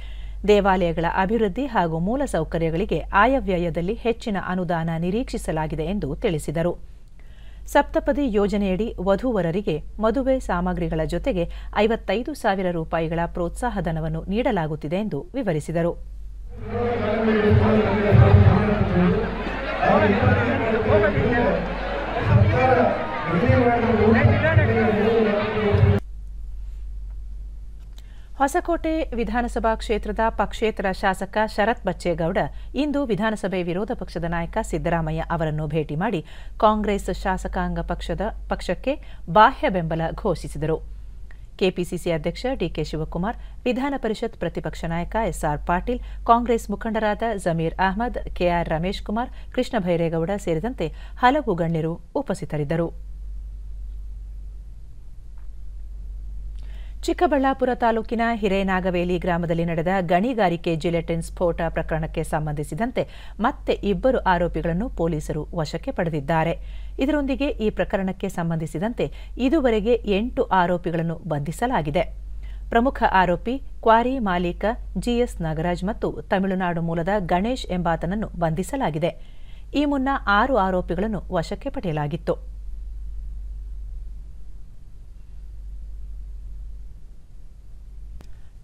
Speaker 1: ದೇವಾಲಯಗಳ ಅಭಿವೃದ್ಧಿ ಹಾಗೂ ಮೂಲಸೌಕರ್ಯಗಳಿಗೆ ಆಯವ್ಯಯದಲ್ಲಿ ಹೆಚ್ಚಿನ ಅನುದಾನ ನಿರೀಕ್ಷಿಸಲಾಗಿದೆ ಎಂದು ತಿಳಿಸಿದರು. ಸಪ್ತಪದಿ ಯೋಜನೆಯಡಿ ವಧೂವರರಿಗೆ ಮದುವೆ ಸಾಮಗ್ರಿಗಳ ಜೊತೆಗೆ 55,000 ರೂಪಾಯಿಗಳ ಪ್ರೋತ್ಸಾಹಧನವನ್ನು ನೀಡಲಾಗುತ್ತಿದೆ ಎಂದು ವಿವರಿಸಿದರು. ಹೊಸಕೋಟೆ ವಿಧಾನಸಭಾ ಕ್ಷೇತ್ರದ ಪಕ್ಷೇತರ ಶಾಸಕ ಶರತ್ ಬಚ್ಚೇಗೌಡ ಇಂದು ವಿಧಾನಸಭೆ ವಿರೋಧ ಪಕ್ಷದ ನಾಯಕ ಸಿದ್ದರಾಮಯ್ಯ ಅವರನ್ನು ಭೇಟಿ ಮಾಡಿ ಕಾಂಗ್ರೆಸ್ ಶಾಸಕಾಂಗ ಪಕ್ಷಕ್ಕೆ ಬಾಹ್ಯ ಬೆಂಬಲ ಘೋಷಿಸಿದರು. ಕೆಪಿಸಿಸಿ ಅಧ್ಯಕ್ಷ ಡಿಕೆ ಶಿವಕುಮಾರ್, ವಿಧಾನ ಪರಿಷತ್ ಪ್ರತಿಪಕ್ಷ ನಾಯಕ ಎಸ್ಆರ್ ಪಾಟೀಲ್, ಕಾಂಗ್ರೆಸ್ ಮುಖಂಡರಾದ ಜಮೀರ್ ಅಹ್ಮದ್, ಕೆಆರ್ ರಮೇಶ್ ಕುಮಾರ್, ಕೃಷ್ಣ ಭೈರೇಗೌಡ ಸೇರಿದಂತೆ ಹಲವು ಗಣ್ಯರು ಉಪಸ್ಥಿತರಿದ್ದರು. ಚಿಕ್ಕಬಳ್ಳಾಪುರ ತಾಲೂಕಿನ ಹಿರೇನಾಗವೇಲಿ ಗ್ರಾಮದಲ್ಲಿ ನಡೆದ ಗಣಿಗಾರಿಕೆ ಜಿಲೆಟಿನ್ ಸ್ಫೋಟ ಪ್ರಕರಣಕ್ಕೆ ಸಂಬಂಧಿಸಿದಂತೆ ಮತ್ತೆ 2 ಆರೋಪಿಗಳನ್ನು ಪೊಲೀಸರು ವಶಕ್ಕೆ ಪಡೆದಿದ್ದಾರೆ. ಇದರೊಂದಿಗೆ ಈ ಪ್ರಕರಣಕ್ಕೆ ಸಂಬಂಧಿಸಿದಂತೆ ಇದುವರೆಗೆ 8 ಆರೋಪಿಗಳನ್ನು ಬಂಧಿಸಲಾಗಿದೆ. ಪ್ರಮುಖ ಆರೋಪಿ ಕ್ವಾರಿ ಮಾಲೀಕ ಜಿಎಸ್ ನಾಗರಾಜ್ ಮತ್ತು ತಮಿಳುನಾಡು ಮೂಲದ ಗಣೇಶ್ ಎಂಬಾತನನ್ನು ಬಂಧಿಸಲಾಗಿದೆ. ಈ ಮುನ್ನ 6 ಆರೋಪಿಗಳನ್ನು ವಶಕ್ಕೆ ಪಡೆಯಲಾಗಿತ್ತು.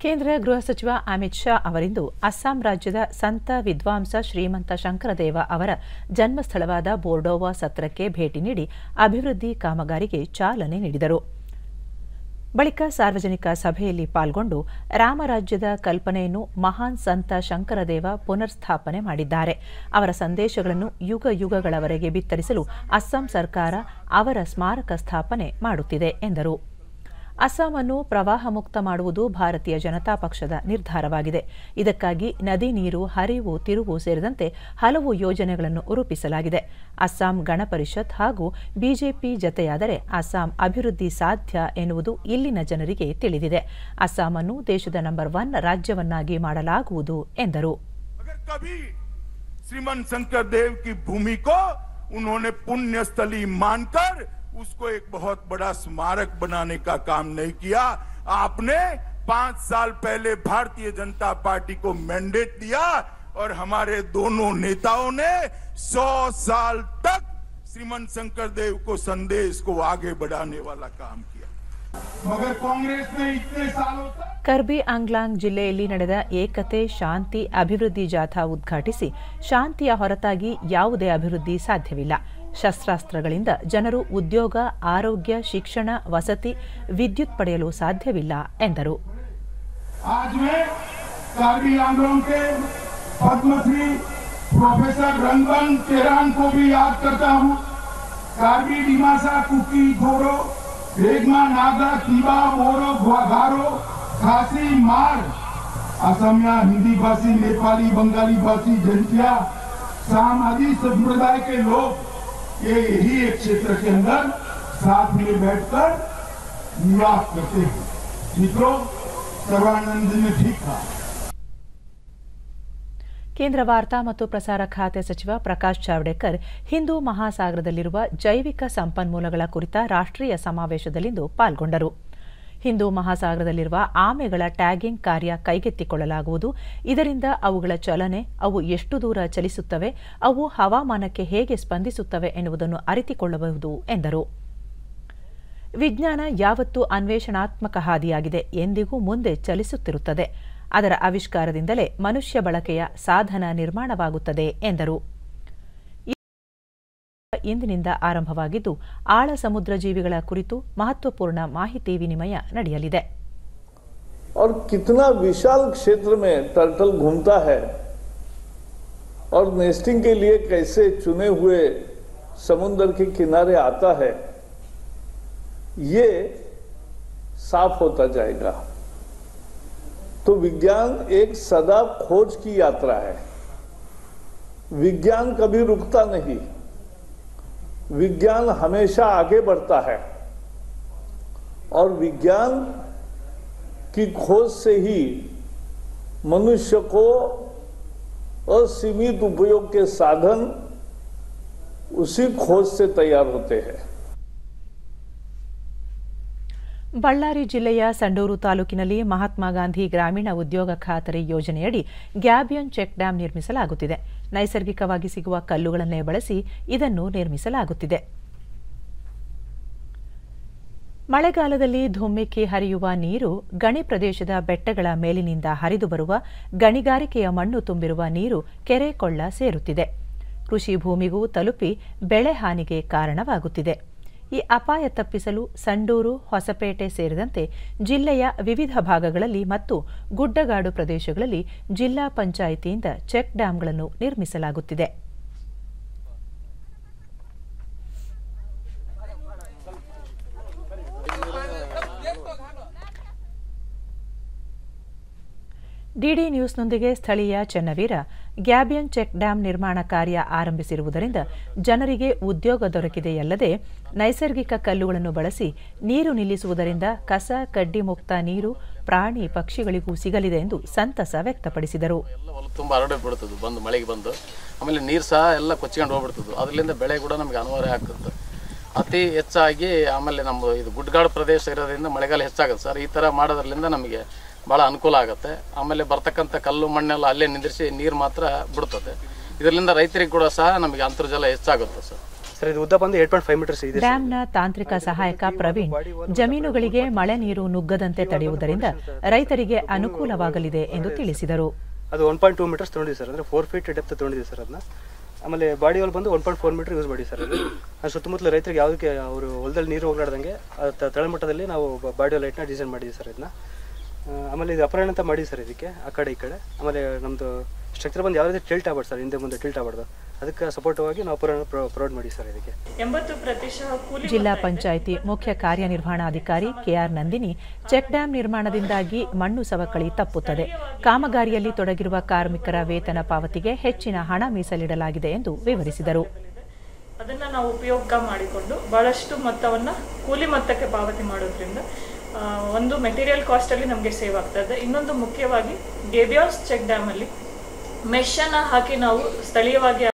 Speaker 1: ಕೇಂದ್ರ ಗೃಹ ಸಚಿವ ಅಮಿತ್ ಶಾ ಅವರಿಂದು ಅಸ್ಸಾಂ ರಾಜ್ಯದ ಸಂತ ವಿದ್ವಾಂಸ ಶ್ರೀಮಂತ ಶಂಕರದೇವ ಅವರ ಜನ್ಮಸ್ಥಳವಾದ ಬೋರ್ಡೋವಾ ಸತ್ರಕ್ಕೆ ಭೇಟಿ ನೀಡಿ ಅಭಿವೃದ್ಧಿ ಕಾಮಗಾರಿಗೆ ಚಾಲನೆ ನೀಡಿದರು. ಬಳಿಕ ಸಾರ್ವಜನಿಕ ಸಭೆಯಲ್ಲಿ ಪಾಲ್ಗೊಂಡು ರಾಮರಾಜ್ಯದ ಕಲ್ಪನೆಯನ್ನು ಮಹಾನ್ ಸಂತ ಶಂಕರದೇವ ಪುನರ್ಸ್ಥಾಪನೆ ಮಾಡಿದ್ದಾರೆ. ಅವರ ಸಂದೇಶಗಳನ್ನು ಯುಗಗಳವರೆಗೆ ಬಿತ್ತರಿಸಲು ಅಸ್ಸಾಂ ಸರ್ಕಾರ ಅವರ ಸ್ಮಾರಕ ಸ್ಥಾಪನೆ ಮಾಡುತ್ತಿದೆ ಎಂದರು. ಅಸ್ಸಾಂ ಅನ್ನು ಪ್ರವಾಹ ಮುಕ್ತ ಮಾಡುವುದು ಭಾರತೀಯ ಜನತಾ ಪಕ್ಷದ ನಿರ್ಧಾರವಾಗಿದೆ. ಇದಕ್ಕಾಗಿ ನದಿ ನೀರು ಹರಿವು ತಿರುವು ಸೇರಿದಂತೆ ಹಲವು ಯೋಜನೆಗಳನ್ನು ರೂಪಿಸಲಾಗಿದೆ. ಅಸ್ಸಾಂ ಗಣ ಪರಿಷತ್ ಹಾಗೂ ಬಿಜೆಪಿ ಜತೆಯಾದರೆ ಅಸ್ಸಾಂ ಅಭಿವೃದ್ಧಿ ಸಾಧ್ಯ ಎನ್ನುವುದು ಇಲ್ಲಿನ ಜನರಿಗೆ ತಿಳಿದಿದೆ. ಅಸ್ಸಾಂ ಅನ್ನು ದೇಶದ ನಂಬರ್ 1 ರಾಜ್ಯವನ್ನಾಗಿ ಮಾಡಲಾಗುವುದು ಎಂದರು.
Speaker 5: श्रीमन शंकर देव की भूमि को उन्होंने पुण्य स्थली मानकर उसको एक बहुत बड़ा स्मारक बनाने का काम नहीं किया. आपने 5 साल पहले भारतीय जनता पार्टी को मैंडेट दिया और हमारे दोनों नेताओं ने 100 साल तक श्रीमन शंकर देव को संदेश को आगे बढ़ाने वाला काम किया. मगर कांग्रेस ने इतने सालों तक
Speaker 1: ಕರ್ಬಿ ಆಂಗ್ಲಾಂಗ್ ಜಿಲ್ಲೆಯಲ್ಲಿ ನಡೆದ ಏಕತೆ ಶಾಂತಿ ಅಭಿವೃದ್ಧಿ ಜಾಥಾ ಉದ್ಘಾಟಿಸಿ ಶಾಂತಿಯ ಹೊರತಾಗಿ ಯಾವುದೇ ಅಭಿವೃದ್ಧಿ ಸಾಧ್ಯವಿಲ್ಲ. ಶಸ್ತ್ರಾಸ್ತ್ರಗಳಿಂದ ಜನರು ಉದ್ಯೋಗ, ಆರೋಗ್ಯ, ಶಿಕ್ಷಣ, ವಸತಿ, ವಿದ್ಯುತ್ ಪಡೆಯಲು ಸಾಧ್ಯವಿಲ್ಲ ಎಂದರು.
Speaker 5: आज मैं कार्बी आंगलोंग के पद्मश्री प्रोफेसर रंगबन तेरान को भी याद करता हूँ. कार्बी डिमासा कुकी घोड़ो रेगमा नागा कीबा मोरो गारो खासी मार असमिया हिंदी भाषी नेपाली बंगाली भाषी जैंतिया साम आदि संप्रदाय के लोग ये यही एक क्षेत्र के अंदर साथ में बैठकर निवास करते हैं. मित्रों, सर्वानंद ने ठीक कहा.
Speaker 1: ಕೇಂದ್ರ ವಾರ್ತಾ ಮತ್ತು ಪ್ರಸಾರ ಖಾತೆ ಸಚಿವ ಪ್ರಕಾಶ್ ಜಾವಡೇಕರ್ ಹಿಂದೂ ಮಹಾಸಾಗರದಲ್ಲಿರುವ ಜೈವಿಕ ಸಂಪನ್ಮೂಲಗಳ ಕುರಿತ ರಾಷ್ಟ್ರೀಯ ಸಮಾವೇಶದಲ್ಲಿಂದು ಪಾಲ್ಗೊಂಡರು. ಹಿಂದೂ ಮಹಾಸಾಗರದಲ್ಲಿರುವ ಆಮೆಗಳ ಟ್ಯಾಗಿಂಗ್ ಕಾರ್ಯ ಕೈಗೆತ್ತಿಕೊಳ್ಳಲಾಗುವುದು. ಇದರಿಂದ ಅವುಗಳ ಚಲನೆ, ಅವು ಎಷ್ಟು ದೂರ ಚಲಿಸುತ್ತವೆ, ಅವು ಹವಾಮಾನಕ್ಕೆ ಹೇಗೆ ಸ್ಪಂದಿಸುತ್ತವೆ ಎನ್ನುವುದನ್ನು ಅರಿತುಕೊಳ್ಳಬಹುದು ಎಂದರು. ವಿಜ್ಞಾನ ಯಾವತ್ತೂ ಅನ್ವೇಷಣಾತ್ಮಕ ಹಾದಿಯಾಗಿದೆ, ಎಂದಿಗೂ ಮುಂದೆ ಚಲಿಸುತ್ತಿರುತ್ತದೆ. ಅದರ ಆವಿಷ್ಕಾರದಿಂದಲೇ ಮನುಷ್ಯ ಬಳಕೆಯ ಸಾಧನ ನಿರ್ಮಾಣವಾಗುತ್ತದೆ ಎಂದರು. ಇಂದಿನಿಂದ ಆರಂಭವಾಗಿದ್ದು ಆಳ ಸಮುದ್ರ ಜೀವಿಗಳ ಕುರಿತು ಮಹತ್ವಪೂರ್ಣ ಮಾಹಿತಿ ವಿನಿಮಯ ನಡೆಯಲಿದೆ.
Speaker 6: और कितना विशाल क्षेत्र में टर्टल घूमता है और नेस्टिंग के लिए कैसे चुने हुए समुद्र के किनारे आता है, ये साफ होता जाएगा. तो विज्ञान एक सदा खोज की यात्रा है. विज्ञान कभी रुकता नहीं. विज्ञान हमेशा आगे बढ़ता है और विज्ञान की खोज से ही मनुष्य को असीमित उपयोग के साधन उसी खोज से तैयार होते हैं.
Speaker 1: ಬಳ್ಳಾರಿ ಜಿಲ್ಲೆಯ ಸಂಡೂರು ತಾಲೂಕಿನಲ್ಲಿ ಮಹಾತ್ಮ ಗಾಂಧಿ ಗ್ರಾಮೀಣ ಉದ್ಯೋಗ ಖಾತರಿ ಯೋಜನೆಯಡಿ ಗ್ಯಾಬಿಯನ್ ಚೆಕ್ ಡ್ಯಾಂ ನಿರ್ಮಿಸಲಾಗುತ್ತಿದೆ. ನೈಸರ್ಗಿಕವಾಗಿ ಸಿಗುವ ಕಲ್ಲುಗಳನ್ನೇ ಬಳಸಿ ಇದನ್ನು ನಿರ್ಮಿಸಲಾಗುತ್ತಿದೆ. ಮಳೆಗಾಲದಲ್ಲಿ ಧುಮ್ಮಿಕ್ಕಿ ಹರಿಯುವ ನೀರು ಗಣಿ ಪ್ರದೇಶದ ಬೆಟ್ಟಗಳ ಮೇಲಿನಿಂದ ಹರಿದು ಬರುವ ಗಣಿಗಾರಿಕೆಯ ಮಣ್ಣು ತುಂಬಿರುವ ನೀರು ಕೆರೆ ಕೊಳ್ಳ ಸೇರುತ್ತಿದೆ. ಕೃಷಿ ಭೂಮಿಗೂ ತಲುಪಿ ಬೆಳೆ ಹಾನಿಗೆ ಕಾರಣವಾಗುತ್ತಿದೆ. ಈ ಅಪಾಯ ತಪ್ಪಿಸಲು ಸಂಡೂರು, ಹೊಸಪೇಟೆ ಸೇರಿದಂತೆ ಜಿಲ್ಲೆಯ ವಿವಿಧ ಭಾಗಗಳಲ್ಲಿ ಮತ್ತು ಗುಡ್ಡಗಾಡು ಪ್ರದೇಶಗಳಲ್ಲಿ ಜಿಲ್ಲಾ ಪಂಚಾಯಿತಿಯಿಂದ ಚೆಕ್ ಡ್ಯಾಂಗಳನ್ನು ನಿರ್ಮಿಸಲಾಗುತ್ತಿದೆ. ಡಿಡಿ ನ್ಯೂಸ್ನೊಂದಿಗೆ ಸ್ಥಳೀಯ ಚೆನ್ನವೀರ, ಗ್ಯಾಬಿಯನ್ ಚೆಕ್ ಡ್ಯಾಂ ನಿರ್ಮಾಣ ಕಾರ್ಯ ಆರಂಭಿಸಿರುವುದರಿಂದ ಜನರಿಗೆ ಉದ್ಯೋಗ ದೊರಕಿದೆಯಲ್ಲದೆ ನೈಸರ್ಗಿಕ ಕಲ್ಲುಗಳನ್ನು ಬಳಸಿ ನೀರು ನಿಲ್ಲಿಸುವುದರಿಂದ ಕಸ ಕಡ್ಡಿ ಮುಕ್ತ ನೀರು ಪ್ರಾಣಿ ಪಕ್ಷಿಗಳಿಗೂ ಸಿಗಲಿದೆ ಎಂದು ಸಂತಸ ವ್ಯಕ್ತಪಡಿಸಿದರು.
Speaker 7: ತುಂಬ ಹರಡಿ ಬಿಡ್ತದೆ, ಬಂದು ಮಳೆಗೆ ಬಂದು ಆಮೇಲೆ ನೀರು ಸಹ ಎಲ್ಲ ಕೊಚ್ಕೊಂಡು ಹೋಗ್ಬಿಡ್ತದೆ. ಅದರಿಂದ ಬೆಳೆ ಕೂಡ ನಮಗೆ ಅನಿವಾರ್ಯ ಆಗ್ತದೆ ಅತಿ ಹೆಚ್ಚಾಗಿ. ಆಮೇಲೆ ನಮ್ಮ ಇದು ಗುಡ್ಡಗಾಡು ಪ್ರದೇಶ ಇರೋದ್ರಿಂದ ಮಳೆಗಾಲ ಹೆಚ್ಚಾಗುತ್ತೆ ಸರ್. ಈ ಥರ ಮಾಡೋದ್ರಿಂದ ನಮಗೆ ಭಾಳ ಅನುಕೂಲ ಆಗುತ್ತೆ. ಆಮೇಲೆ ಬರ್ತಕ್ಕಂಥ ಕಲ್ಲು ಮಣ್ಣೆಲ್ಲ ಅಲ್ಲೇ ನಿಂದಿರಿಸಿ ನೀರು ಮಾತ್ರ ಬಿಡ್ತದೆ. ಇದರಿಂದ ರೈತರಿಗೆ ಕೂಡ ಸಹ ನಮಗೆ ಅಂತರ್ಜಲ ಹೆಚ್ಚಾಗುತ್ತೆ ಸರ್.
Speaker 8: ಸರ್, ಇದು ಉದ್ದ ಬಂದು 8.5 ಮೀಟರ್ಸ್ ಇದೆ.
Speaker 1: ಡ್ಯಾಂನ ತಾಂತ್ರಿಕ ಸಹಾಯಕ ಪ್ರವೀಣ್, ಜಮೀನುಗಳಿಗೆ ಮಳೆ ನೀರು ನುಗ್ಗದಂತೆ ತಡೆಯುವುದರಿಂದ ರೈತರಿಗೆ ಅನುಕೂಲವಾಗಲಿದೆ ಎಂದು ತಿಳಿಸಿದರು.
Speaker 8: ಅದು 1.2 ಮೀಟರ್ಸ್ ತೊಗೊಂಡಿದೆ ಸರ್, ಅಂದರೆ 4 ಫೀಟ್ ಡೆಪ್ತ್ ತೊಗೊಂಡಿದೆ ಸರ್. ಅದನ್ನ ಆಮೇಲೆ ಬಾಡಿ ವಾಲ್ ಬಂದು 1.4 ಮೀಟರ್ ಯೂಸ್ ಮಾಡಿ ಸರ್. ಅದು ಸುತ್ತಮುತ್ತಲ ರೈತರಿಗೆ ಯಾವುದಕ್ಕೆ ಅವರು ಹೊಲದಲ್ಲಿ ನೀರು ಹೋಗ್ಲಾರ್ದಂಗೆ ತಳಮಟ್ಟದಲ್ಲಿ ನಾವು ಬಾಡಿ ವಾಲ್ ಲೈಟ್ನ ಡಿಸೈನ್ ಮಾಡಿದ್ದೀವಿ ಸರ್. ಇದನ್ನ ಆಮೇಲೆ ಇದು ಅಪರಾಣ ಅಂತ ಮಾಡಿದ್ವಿ ಸರ್ ಇದಕ್ಕೆ, ಆ ಕಡೆ ಈ ಕಡೆ. ಆಮೇಲೆ ನಮ್ಮದು ಸ್ಟ್ರಕ್ಚರ್ ಬಂದು ಯಾವ ರೀತಿ ಟಿಲ್ಟ್ ಆಗ್ಬಾರ್ದು ಸರ್, ಹಿಂದೆ ಮುಂದೆ ಟಿಲ್ಟ್ ಆಗ್ಬಾರ್ದು. ಅದಕ್ಕೆ ಸಪೋರ್ಟಿವಾಗಿ ನಾವು ಪ್ರೊವೈಡ್ ಮಾಡಿ ಸರ್. ಇದಕ್ಕೆ
Speaker 9: 80%
Speaker 1: ಜಿಲ್ಲಾ ಪಂಚಾಯಿತಿ ಮುಖ್ಯ ಕಾರ್ಯನಿರ್ವಹಣಾಧಿಕಾರಿ ಕೆಆರ್ ನಂದಿನಿ, ಚೆಕ್ ಡ್ಯಾಂ ನಿರ್ಮಾಣದಿಂದಾಗಿ ಮಣ್ಣು ಸವಕಳಿ ತಪ್ಪುತ್ತದೆ. ಕಾಮಗಾರಿಯಲ್ಲಿ ತೊಡಗಿರುವ ಕಾರ್ಮಿಕರ ವೇತನ ಪಾವತಿಗೆ ಹೆಚ್ಚಿನ ಹಣ ಮೀಸಲಿಡಲಾಗಿದೆ ಎಂದು ವಿವರಿಸಿದರು.
Speaker 9: ಅದನ್ನ ನಾವು ಉಪಯೋಗ ಮಾಡಿಕೊಂಡು ಬಹಳಷ್ಟು ಮೊತ್ತವನ್ನು ಕೂಲಿ ಮೊತ್ತಕ್ಕೆ ಪಾವತಿ ಮಾಡೋದ್ರಿಂದ ಒಂದು ಮೆಟೀರಿಯಲ್ ಕಾಸ್ಟ್ ಅಲ್ಲಿ ನಮಗೆ ಸೇವ್ ಆಗ್ತದೆ. ಇನ್ನೊಂದು ಮುಖ್ಯವಾಗಿ ಗೇಬಿಯಾಸ್ ಚೆಕ್ ಡ್ಯಾಮ್ ಅಲ್ಲಿ ಮೆಶ್ ಅನ್ನ ಹಾಕಿ ನಾವು ಸ್ಥಳೀಯವಾಗಿ